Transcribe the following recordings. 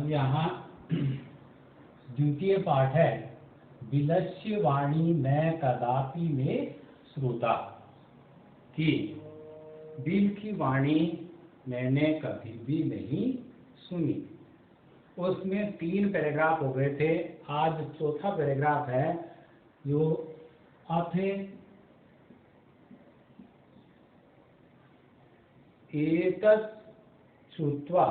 अब यहाँ द्वितीय पाठ है, विलस्य वाणी न कदापि में श्रुता, कि बिल की वाणी मैंने कभी भी नहीं सुनी। उसमें 3 पैराग्राफ हो गए थे, आज चौथा पैराग्राफ है जो अथ एतत् श्रुत्वा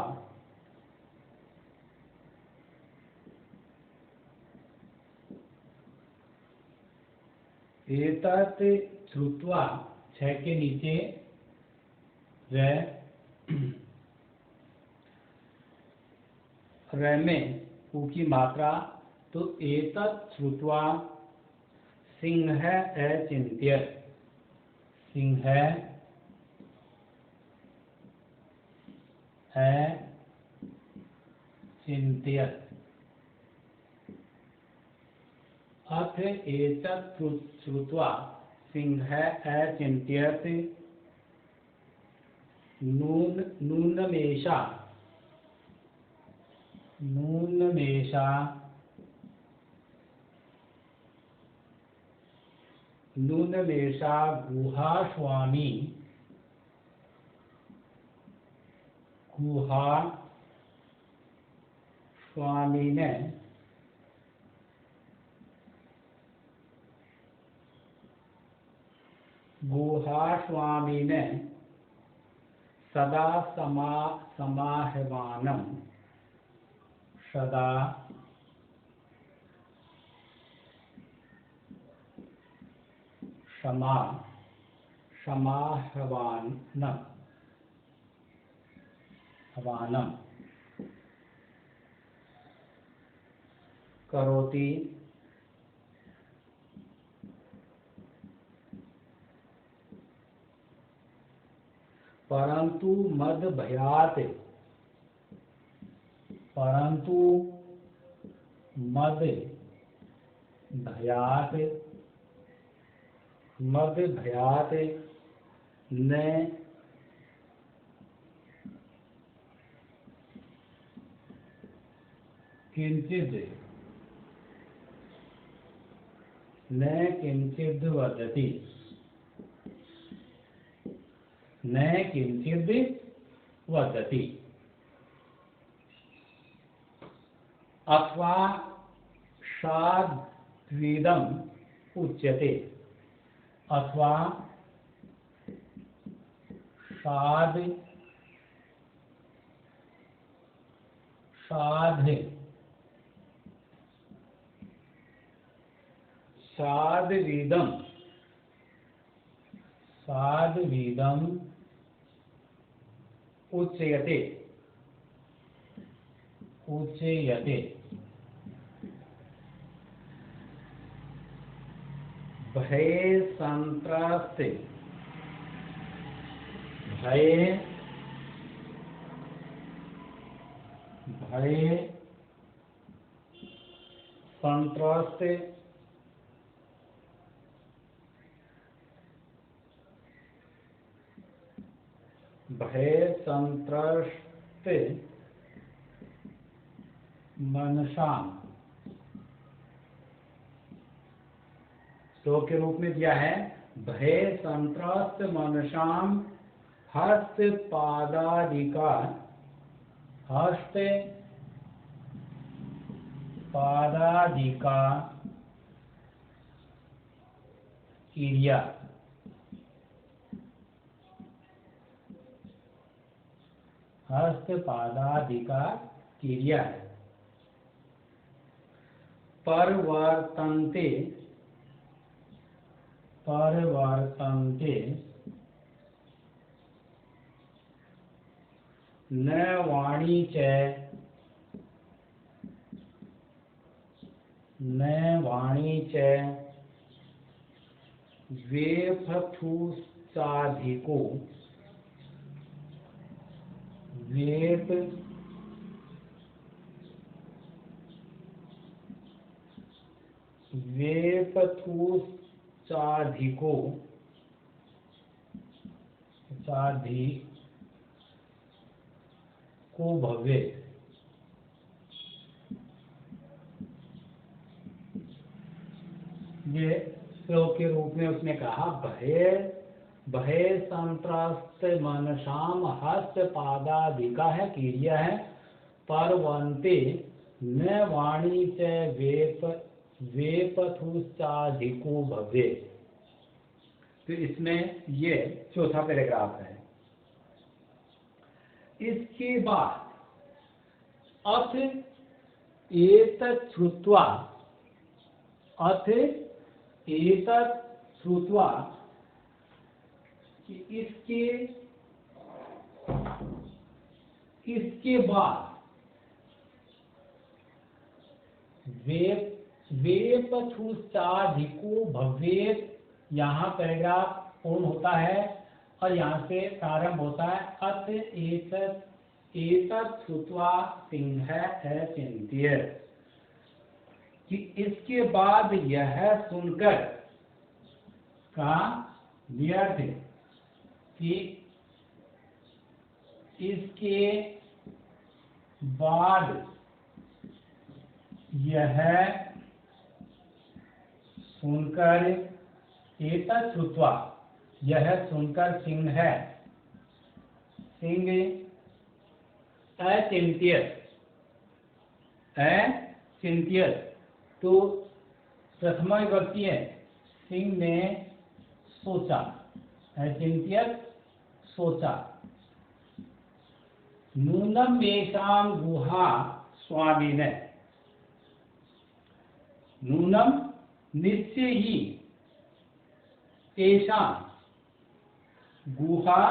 एतत् श्रुत्वा 6 के नीचे र में उ की मात्रा, तो एतत् श्रुत्वा सिंह अचिन्त्य, सिंह अचिन्त्य। अथ एतत् श्रुत्वा सिंह अचिन्त्यत् नूनमेषा गुहास्वामी ने सदा समाह्वानं समाह्वानं करोति, परंतु मद भयात् न किंचिद वदति, अथवा शाद्विदम् उच्यते, अथवा शाद्विदम् उच्यते। भय संत्रस्ते मनसाम, श्लोक के रूप में दिया है, भय संत्रस्त मनसाम हस्त पादादिका क्रिया, हस्त पादादिका क्रिया है। परवर्तन्ते न वाणी च वेपथुश्चाधिको भवे, ये श्लोक के रूप में उसने कहा, भय भय संत्रस्त मनसाम हस्त पादादिका है, क्रिया है, परवंते न वाणी च वेपथुश्चाधिको भवे। तो इसमें ये चौथा पैराग्राफ है। इसके बाद अथ एतत् श्रुत्वा, अथ एतत् श्रुत्वा कि इसके बाद वेपथुश्चाधिको भवेत्, यहाँ पैराग्राफ पूर्ण होता है और यहाँ से प्रारंभ होता है, अथ एतत् श्रुत्वा सिंह चिंत्य, कि इसके बाद यह सुनकर का व्यर्थ, कि इसके बाद यह सुनकर, एतत् श्रुत्वा यह सुनकर सिंह अचिंत्य, तो प्रथमा विभक्ति है, सिंह ने सोचा, अचिंत्य सोचा, नूनम येषां गुहा स्वामिने, नूनम निश्चय ही, येषां गुहा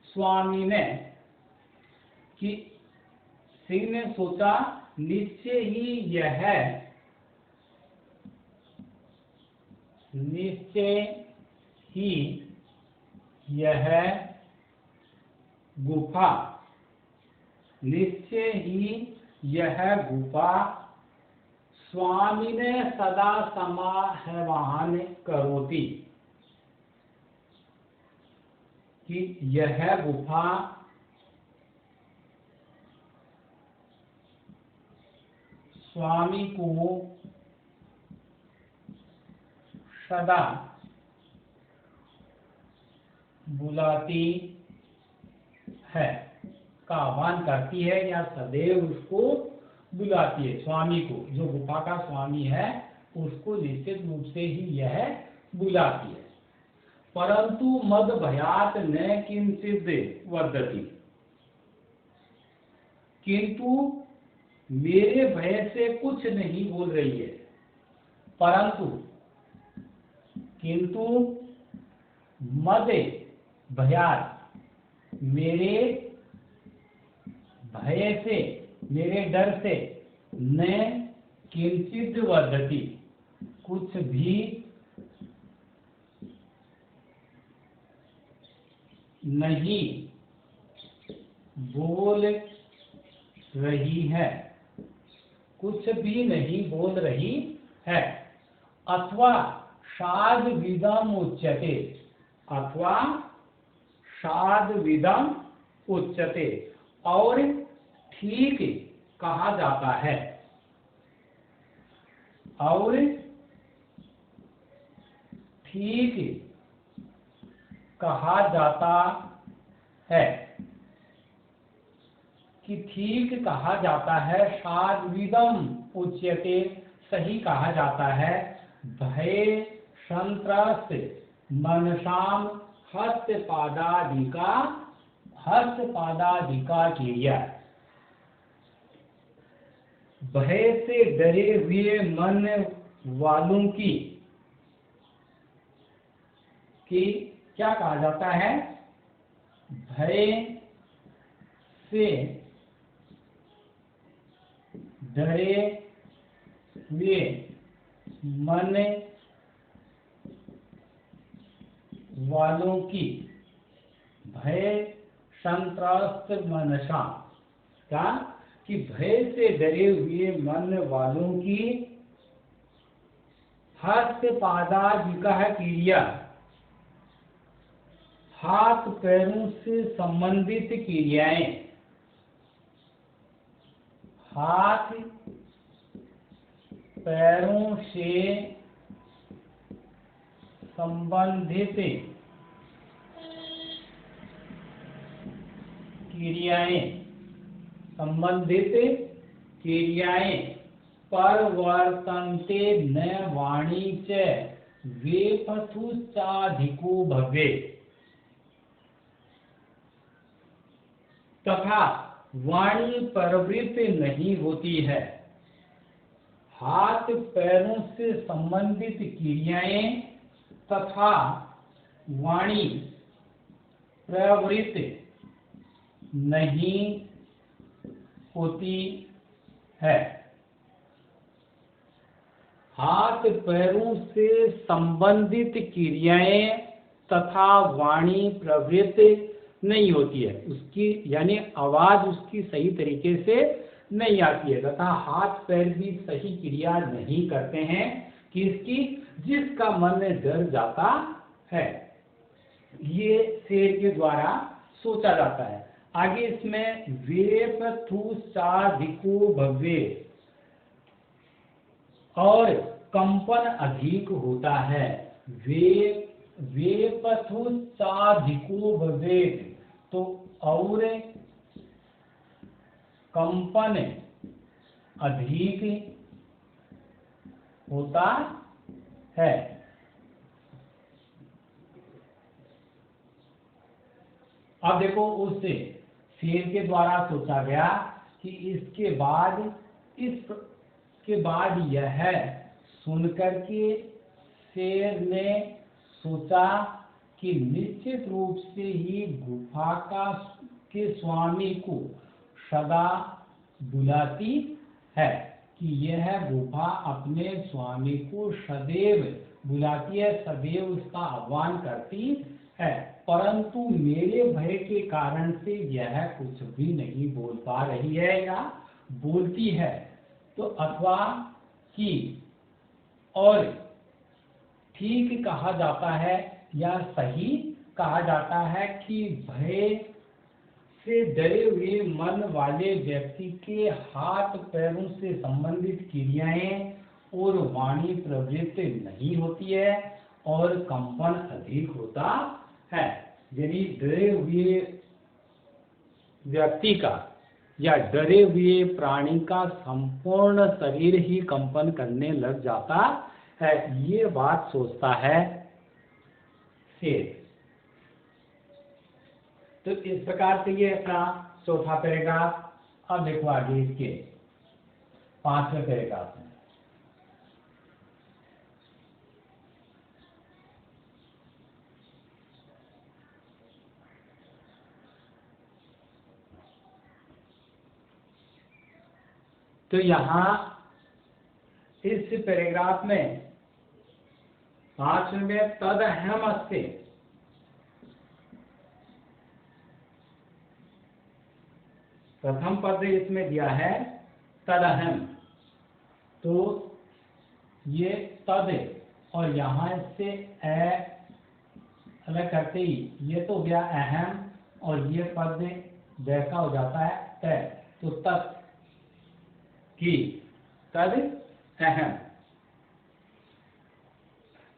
स्वामिने, कि सिंह ने सोचा निश्चय ही यह गुफा, निश्चय ही यह गुफा स्वामिने सदा समाह्वान करोति, कि यह गुफा स्वामी को सदा बुलाती है, का आह्वान करती है, या सदैव उसको बुलाती है। स्वामी को, जो गुफा का स्वामी है, उसको निश्चित रूप से ही यह बुलाती है। परंतु मद भयात न किंचित वर्धति, किंतु मेरे भय से कुछ नहीं बोल रही है, परंतु किंतु मद भयात, मेरे भय से, मेरे डर से, न किंचित वर्धति, कुछ भी नहीं बोल रही है, कुछ भी नहीं बोल रही है। अथवा शाद विदम उच्यते, अथवा शाद विदम उच्यते, और ठीक कहा जाता है, और ठीक कहा जाता है, कि ठीक कहा जाता है, शाद्विदम उच्यते, सही कहा जाता है, भय संत्रस्त मनसाम हस्तपादादिका क्रिया, भय से डरे हुए मन वालों की क्या कहा जाता है, भय से डरे हुए मन वालों की, भय संत्रस्त मनसा, क्या, कि भय से डरे हुए मन वालों की हस्तपादादिका क्रिया, हाथ पैरों से संबंधित क्रियाएं, हाथ पैरों से संबंधित क्रियाएं परवर्तन्ते न वाणी च वेपथुश्चाधिको भवेत् तथा वाणी प्रवृत्त नहीं होती है। हाथ पैरों से संबंधित क्रियाएं तथा वाणी प्रवृत्त नहीं होती है। हाथ पैरों से संबंधित क्रियाएं तथा वाणी प्रवृत्त नहीं होती है। उसकी यानी आवाज उसकी सही तरीके से नहीं आती है तथा हाथ पैर भी सही क्रिया नहीं करते हैं किसकी, जिसका मन डर जाता है। ये शेर के द्वारा सोचा जाता है। आगे इसमें वेपथुश्चाधिको भवेत् और कंपन अधिक होता है। वेपथुश्चाधिको भवेत् तो और कंपन अधिक होता है। अब देखो उस शेर के द्वारा सोचा गया कि इसके बाद यह सुनकर के शेर ने सोचा कि निश्चित रूप से ही गुफा के स्वामी को सदा बुलाती है, कि यह गुफा अपने स्वामी को सदैव बुलाती है, सदैव उसका आह्वान करती है, परंतु मेरे भय के कारण से यह कुछ भी नहीं बोल पा रही है या बोलती है। तो अथवा कि और ठीक कहा जाता है या सही कहा जाता है कि भय से डरे हुए मन वाले व्यक्ति के हाथ पैरों से संबंधित क्रियाएं और वाणी प्रवृत्त नहीं होती है और कंपन अधिक होता है। यानी डरे हुए व्यक्ति का या डरे हुए प्राणी का संपूर्ण शरीर ही कंपन करने लग जाता है। ये बात सोचता है शेर। तो इस प्रकार से ये अपना चौथा पैराग्राफ। अब देखो आगे इसके 5वें पैराग्राफ में। तो यहाँ इस पैराग्राफ में 5वें में तदहम अस्ति, प्रथम पद इसमें दिया है तदहम। तो ये तद और यहाँ इससे अलग करते ही ये तो गया अहम और ये पद वैसा हो जाता है तय। तो तत् की तद अहम।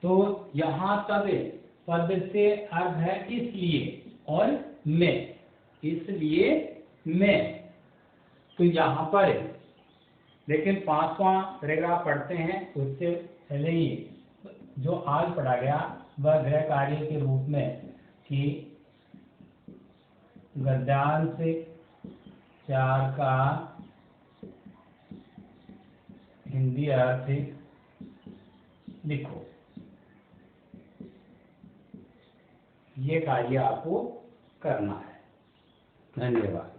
तो यहाँ तद पद से अर्थ है इसलिए और मैं, इसलिए मैं। तो यहाँ पर लेकिन 5वां पैराग्राफ पढ़ते हैं उससे पहले ही जो आज पढ़ा गया वह गृह कार्य के रूप में कि गद्यांश 4 का हिंदी अर्थ लिखो। ये कार्य आपको करना है। धन्यवाद।